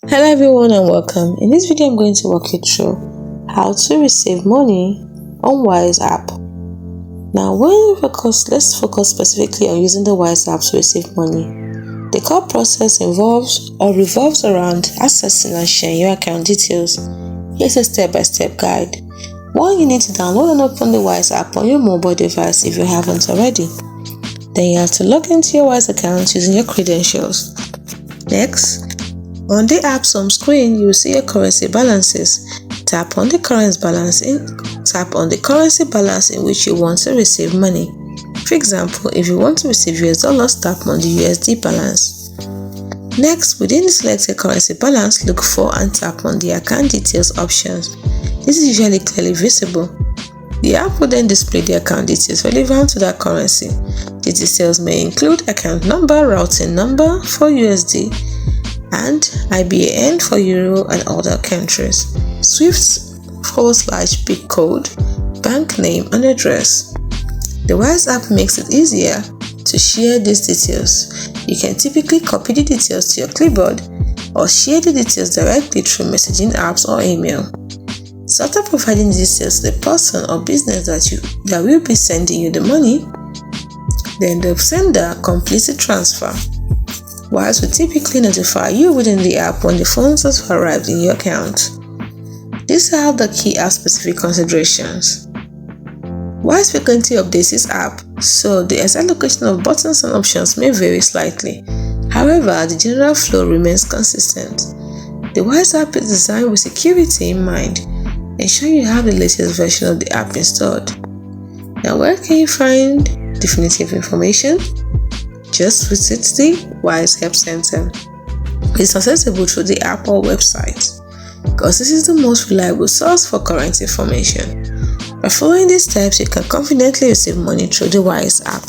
Hello everyone and welcome. In this video I'm going to walk you through how to receive money on Wise app. Now let's focus specifically on using the Wise app to receive money. The core process revolves around accessing and sharing your account details. Here's a step-by-step guide. 1. You need to download and open the Wise app on your mobile device if you haven't already. Then you have to log into your Wise account using your credentials. Next, on the app's home screen, you will see your currency balances. Tap on the currency balance in which you want to receive money. For example, if you want to receive US dollars, tap on the USD balance. Next, within the selected currency balance, look for and tap on the account details options. This is usually clearly visible. The app will then display the account details relevant to that currency. The details may include account number, routing number for USD, and IBAN for Euro and other countries, SWIFT/PIC code, bank name and address. The Wise app makes it easier to share these details. You can typically copy the details to your clipboard or share the details directly through messaging apps or email. So after providing the details to the person or business that will be sending you the money, then the sender completes the transfer. Wise will typically notify you within the app when the funds have arrived in your account. These are the key app-specific considerations. Wise frequently updates its app, so the exact location of buttons and options may vary slightly. However, the general flow remains consistent. The Wise app is designed with security in mind. Ensure you have the latest version of the app installed. Now, where can you find definitive information? Just visit the Wise Help Center. It's accessible through the app or website, because this is the most reliable source for current information. By following these steps, you can confidently receive money through the Wise app.